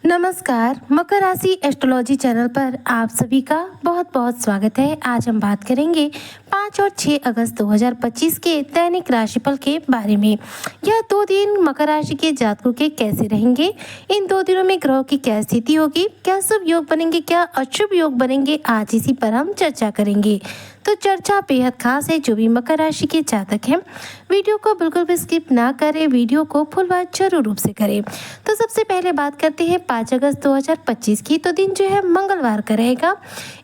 नमस्कार, मकर राशि astrology channel पर आप सभी का बहुत बहुत स्वागत है। आज हम बात करेंगे 5 और 6 अगस्त 2025 के दैनिक राशिफल के बारे में। यह 2 दिन मकर राशि के जातकों के कैसे रहेंगे, इन 2 दिनों में ग्रहों की क्या स्थिति होगी, क्या शुभ योग बनेंगे, क्या अशुभ योग बनेंगे, आज इसी पर हम चर्चा करेंगे। तो चर्चा बेहद खास है। जो भी मकर राशि के जातक हैं, वीडियो को बिल्कुल भी स्किप ना करें, वीडियो को फुल वॉच जरूर रूप से करें। तो सबसे पहले बात करते हैं 5 अगस्त 2025 की। तो दिन जो है मंगलवार का रहेगा।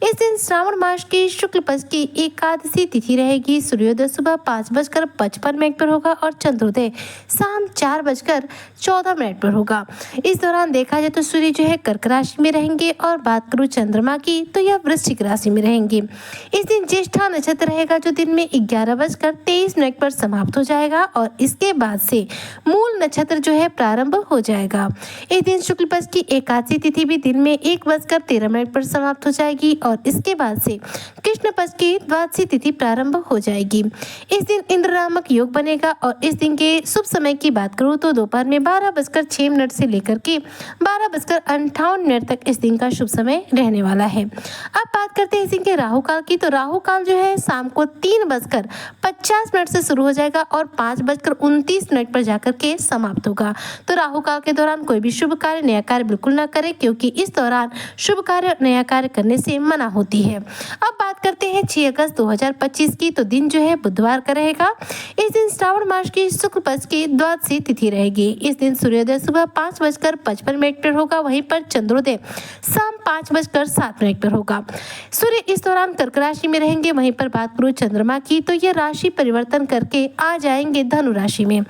इस दिन श्रावण मास की शुक्ल पक्ष की एकादशी तिथि रहेगी। सूर्योदय सुबह 5:55 पर होगा और चंद्रोदय शाम 4:14 पर होगा। इस दौरान देखा जाए तो सूर्य जो है कर्क राशि में रहेंगे और बात करूँ चंद्रमा की तो यह वृश्चिक राशि में रहेंगे। इस दिन ज्येष्ठा नक्षत्र रहेगा जो दिन में 11:23 पर समाप्त हो जाएगा और इसके बाद से मूल नक्षत्र जो है प्रारंभ हो जाएगा। इस दिन शुक्ल पक्ष की एकादशी तिथि भी दिन में 1:13 पर समाप्त हो जाएगी और इसके बाद से कृष्ण पक्ष की द्वादशी तिथि प्रारंभ हो जाएगी। इस दिन इंद्र नामक योग बनेगा और इस दिन के शुभ समय की बात करूँ तो दोपहर में 12:06 से लेकर के 12:58 तक इस दिन का शुभ समय रहने वाला है। अब बात करते हैं इस दिन के राहु काल की। तो राहु काल जो है शाम को 3:50 से शुरू हो जाएगा और 5:29 पर जाकर के समाप्त होगा। तो राहु काल के दौरान कोई भी शुभ कार्य, नया कार्य बिल्कुल ना करें, क्योंकि इस दौरान शुभ कार्य, नया कार्य करने से मना होती है। अब बात करते हैं 6 अगस्त 2025 की। तो दिन जो है बुधवार का रहेगा। इस दिन श्रावण मास की शुक्ल पक्ष की द्वादशी तिथि रहेगी। इस दिन सूर्योदय सुबह 5:55 पर होगा, वहीं पर चंद्रोदय शाम 5:07 पर होगा। सूर्य इस दौरान कर्क राशि में रहेंगे। वहीं पर बात करूं चंद्रमा की तो ये राशि परिवर्तन करके आ जाएंगे धनु राशि में।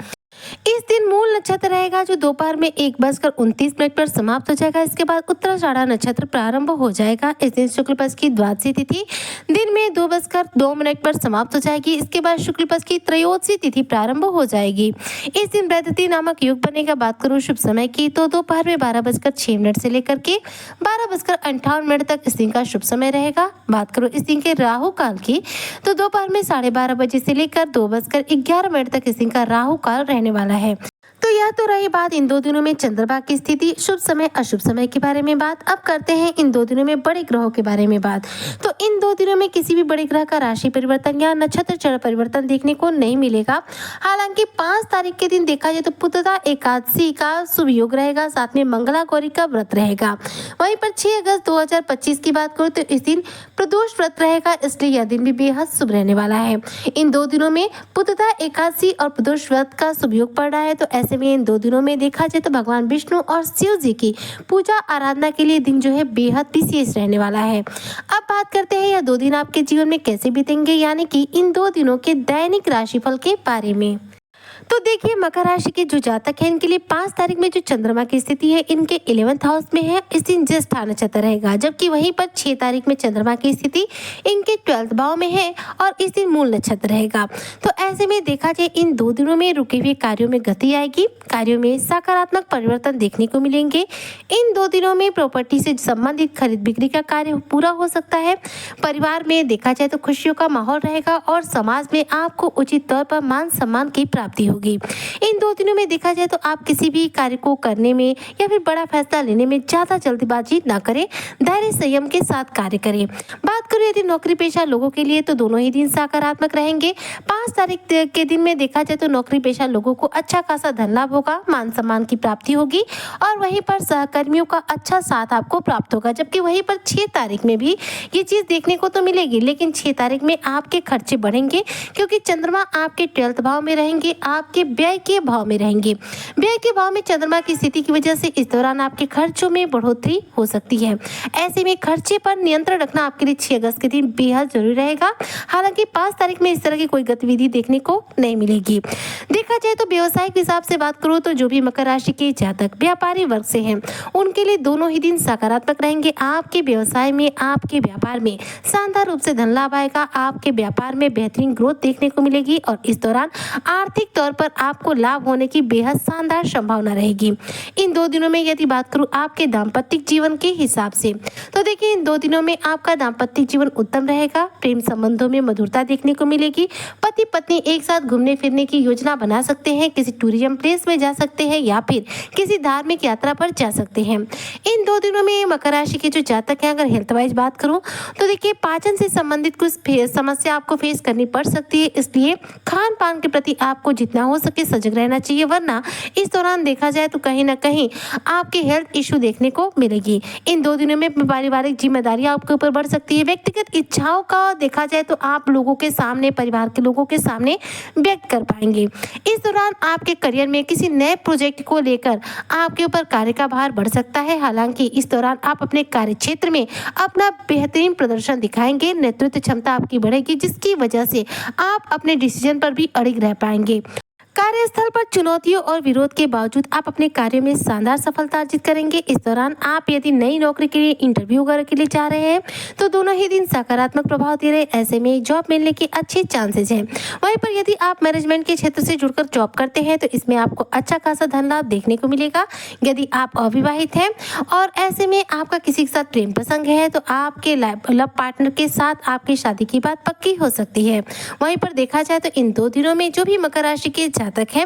इस दिन मूल नक्षत्र रहेगा जो दोपहर में 1:29 पर समाप्त हो जाएगा। इसके बाद उत्तराषाढ़ा नक्षत्र प्रारंभ हो जाएगा। इस दिन शुक्ल पक्ष की द्वादशी तिथि दिन में 2:02 पर समाप्त हो जाएगी। इसके बाद शुक्ल पक्ष की त्रयोदशी तिथि प्रारंभ हो जाएगी। इस दिन वैदती नामक योग बनेगा। बात करूं शुभ समय की तो दोपहर में 12:06 से लेकर के 12:58 तक इस दिन का शुभ समय रहेगा। बात करूं इस दिन के राहु काल की तो दोपहर में 12:30 से लेकर 2:11 तक इस दिन का राहु काल रहने वाला है। तो यह तो रही बात इन 2 दिनों में चंद्रमा की स्थिति, शुभ समय अशुभ समय के बारे में बात। अब करते हैं इन 2 दिनों में बड़े ग्रहों के बारे में बात। तो इन 2 दिनों में किसी भी बड़े ग्रह का राशि परिवर्तन या नक्षत्र चरण परिवर्तन देखने को नहीं मिलेगा। हालांकि 5 तारीख के दिन देखा जाए तो पुत्रदा एकादशी का शुभ योग रहेगा, साथ में मंगला गौरी का व्रत रहेगा। वहीं पर 6 अगस्त 2025 की बात करूँ तो इस दिन प्रदोष व्रत रहेगा, इसलिए यह दिन भी बेहद शुभ रहने वाला है। इन 2 दिनों में पुत्रदा एकादशी और प्रदोष व्रत का शुभ योग पड़ रहा है। तो ऐसे में इन 2 दिनों में देखा जाए तो भगवान विष्णु और शिव जी की पूजा आराधना के लिए दिन जो है बेहद विशेष रहने वाला है। अब बात करते हैं यह 2 दिन आपके जीवन में कैसे बीतेंगे, यानी कि इन 2 दिनों के दैनिक राशिफल के बारे में। तो देखिए मकर राशि के जो जातक हैं इनके लिए 5 तारीख में जो चंद्रमा की स्थिति है इनके 11th हाउस में है। इस दिन ज्येष्ठा नक्षत्र रहेगा, जबकि वहीं पर 6 तारीख में चंद्रमा की स्थिति इनके 12th भाव में है और इस दिन मूल नक्षत्र रहेगा। तो ऐसे में देखा जाए इन 2 दिनों में रुके हुए कार्यों में गति आएगी, कार्यों में सकारात्मक परिवर्तन देखने को मिलेंगे। इन 2 दिनों में प्रॉपर्टी से संबंधित खरीद बिक्री का कार्य पूरा हो सकता है। परिवार में देखा जाए तो खुशियों का माहौल रहेगा और समाज में आपको उचित तौर पर मान सम्मान की प्राप्ति होगी। इन 2 दिनों में देखा जाए तो आप किसी भी कार्य को करने में या फिर बड़ा फैसला लेने में ज्यादा जल्दबाजी ना करें, धैर्य संयम के साथ कार्य करें। बात करें यदि नौकरी पेशा लोगों के लिए तो दोनों ही दिन सकारात्मक रहेंगे। 5 तारीख के दिन में देखा जाए तो नौकरी पेशा लोगों को अच्छा खासा धन लाभ होगा, मान सम्मान की प्राप्ति होगी और वहीं पर सहकर्मियों का अच्छा साथ आपको प्राप्त होगा। जबकि वहीं पर 6 तारीख में भी ये चीज देखने को तो मिलेगी, लेकिन 6 तारीख में आपके खर्चे बढ़ेंगे क्योंकि चंद्रमा आपके 12th भाव में रहेंगे, आपके व्यय के भाव में रहेंगे। व्यय के भाव में चंद्रमा की स्थिति की वजह से इस दौरान आपके खर्चों में बढ़ोतरी हो सकती है। ऐसे में खर्चे पर नियंत्रण रखना आपके लिए 6 अगस्त के दिन बेहद जरूरी रहेगा। हालांकि 5 तारीख में इस तरह की कोई गतिविधि देखने को नहीं मिलेगी। देखा जाए तो व्यवसायिक हिसाब से बात करूँ तो जो भी मकर राशि के जातक व्यापारी वर्ग से हैं उनके लिए दोनों ही दिन सकारात्मक रहेंगे। आपके व्यवसाय में, आपके व्यापार में शानदार रूप से धन लाभ आएगा। आपके व्यापार में बेहतरीन ग्रोथ देखने को मिलेगी और इस दौरान आर्थिक तौर पर आपको लाभ होने की बेहद शानदार संभावना रहेगी। इन 2 दिनों में यदि बात करूं आपके दाम्पत्य जीवन के हिसाब से, तो देखिए इन 2 दिनों में आपका दाम्पत्य जीवन उत्तम रहेगा। प्रेम संबंधों में मधुरता देखने को मिलेगी। पति पत्नी एक साथ घूमने फिरने की योजना बना सकते हैं, किसी टूरिज्म प्लेस में जा सकते हैं या फिर किसी धार्मिक यात्रा पर जा सकते हैं। इन 2 दिनों में मकर राशि के जो जातक हैं, अगर हेल्थ वाइज बात करूं तो देखिए पाचन से संबंधित कुछ समस्या आपको फेस करनी पड़ सकती है, इसलिए खान पान के प्रति आपको जितना हो सके सजग रहना चाहिए, वरना इस दौरान देखा जाए तो कहीं ना कहीं आपके हेल्थ इश्यू देखने को मिलेगी। इन 2 दिनों में पारिवारिक जिम्मेदारियां आपके ऊपर बढ़ सकती है। व्यक्तिगत इच्छाओं का देखा जाए तो आप लोगों के सामने, परिवार के लोगों के सामने व्यक्त कर पाएंगे। इस दौरान आपके करियर में किसी नए प्रोजेक्ट को लेकर आपके ऊपर कार्य का भार बढ़ सकता है। हालांकि इस दौरान आप अपने कार्य क्षेत्र में अपना बेहतरीन प्रदर्शन दिखाएंगे, नेतृत्व क्षमता आपकी बढ़ेगी, जिसकी वजह से आप अपने डिसीजन पर भी अड़िग रह पाएंगे। कार्यस्थल पर चुनौतियों और विरोध के बावजूद आप अपने कार्यों में शानदार सफलता अर्जित करेंगे। इस दौरान आप यदि नई नौकरी के लिए इंटरव्यू वगैरह के लिए जा रहे हैं तो दोनों ही दिन सकारात्मक प्रभाव दे रहे हैं, ऐसे में जॉब मिलने के अच्छे चांसेस हैं। वहीं पर यदि आप मैनेजमेंट के क्षेत्र से जुड़कर जॉब करते हैं तो इसमें आपको अच्छा खासा धन लाभ देखने को मिलेगा। यदि आप अविवाहित हैं और ऐसे में आपका किसी के साथ प्रेम प्रसंग है तो आपके लव पार्टनर के साथ आपकी शादी की बात पक्की हो सकती है। वहीं पर देखा जाए तो इन 2 दिनों में जो भी मकर राशि के जातक हैं,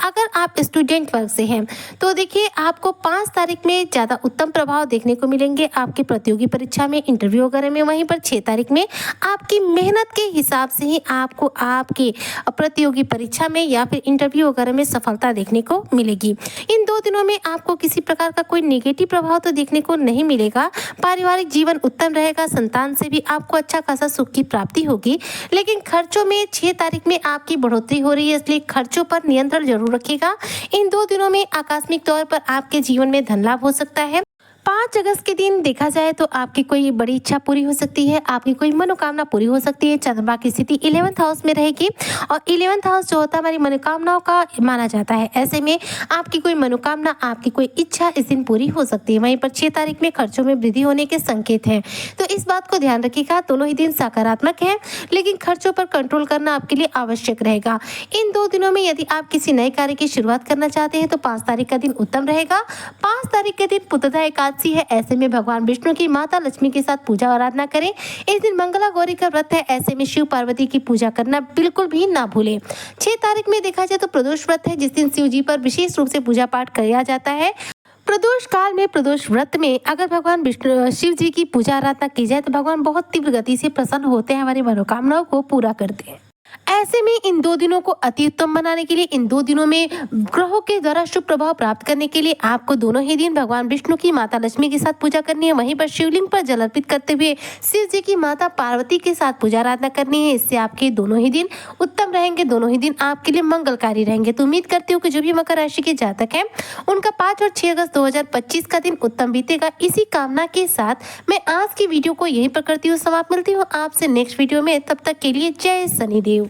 अगर आप स्टूडेंट वर्ग से हैं तो देखिए आपको 5 तारीख में ज़्यादा उत्तम प्रभाव देखने को मिलेंगे आपकी प्रतियोगी परीक्षा में, इंटरव्यू वगैरह में। वहीं पर 6 तारीख में आपकी मेहनत के हिसाब से ही आपको आपकी प्रतियोगी परीक्षा में या फिर इंटरव्यू वगैरह में सफलता देखने को मिलेगी। इन 2 दिनों में आपको किसी प्रकार का कोई नेगेटिव प्रभाव तो देखने को नहीं मिलेगा। पारिवारिक जीवन उत्तम रहेगा, संतान से भी आपको अच्छा खासा सुख की प्राप्ति होगी। लेकिन खर्चों में 6 तारीख में आपकी बढ़ोतरी हो रही है, इसलिए खर्चों पर नियंत्रण जरूर रखिएगा। इन 2 दिनों में आकस्मिक तौर पर आपके जीवन में धन लाभ हो सकता है। 5 अगस्त के दिन देखा जाए तो आपकी कोई बड़ी इच्छा पूरी हो सकती है, आपकी कोई मनोकामना पूरी हो सकती है। चंद्रमा की स्थिति 11th हाउस में रहेगी और 11th हाउस जो होता है हमारी मनोकामनाओं का माना जाता है। ऐसे में आपकी कोई मनोकामना, आपकी कोई इच्छा इस दिन पूरी हो सकती है। वहीं पर 6 तारीख में खर्चों में वृद्धि होने के संकेत हैं, तो इस बात को ध्यान रखिएगा। दोनों ही दिन सकारात्मक है, लेकिन खर्चों पर कंट्रोल करना आपके लिए आवश्यक रहेगा। इन 2 दिनों में यदि आप किसी नए कार्य की शुरुआत करना चाहते हैं तो 5 तारीख का दिन उत्तम रहेगा। 5 तारीख के दिन पुत्रदा एकादशी है, ऐसे में भगवान विष्णु की माता लक्ष्मी के साथ पूजा आराधना करें। इस दिन मंगला गौरी का व्रत है, ऐसे में शिव पार्वती की पूजा करना बिल्कुल भी ना भूलें। 6 तारीख में देखा जाए तो प्रदोष व्रत है, जिस दिन शिव जी पर विशेष रूप से पूजा पाठ किया जाता है। प्रदोष काल में प्रदोष व्रत में अगर भगवान विष्णु शिव जी की पूजा आराधना की जाए तो भगवान बहुत तीव्र गति से प्रसन्न होते हैं, हमारी मनोकामनाओं को पूरा करते हैं। ऐसे में इन 2 दिनों को अति उत्तम बनाने के लिए, इन 2 दिनों में ग्रहों के द्वारा शुभ प्रभाव प्राप्त करने के लिए आपको दोनों ही दिन भगवान विष्णु की माता लक्ष्मी के साथ पूजा करनी है। वहीं पर शिवलिंग पर जल अर्पित करते हुए शिव जी की माता पार्वती के साथ पूजा आराधना करनी है। इससे आपके दोनों ही दिन उत्तम रहेंगे, दोनों ही दिन आपके लिए मंगलकारी रहेंगे। तो उम्मीद करती हूँ कि जो भी मकर राशि के जातक हैं उनका 5 और 6 अगस्त 2025 का दिन उत्तम बीतेगा। इसी कामना के साथ मैं आज की वीडियो को यहीं पर करती हूँ समाप्त। मिलती हूँ आपसे नेक्स्ट वीडियो में, तब तक के लिए जय शनिदेव।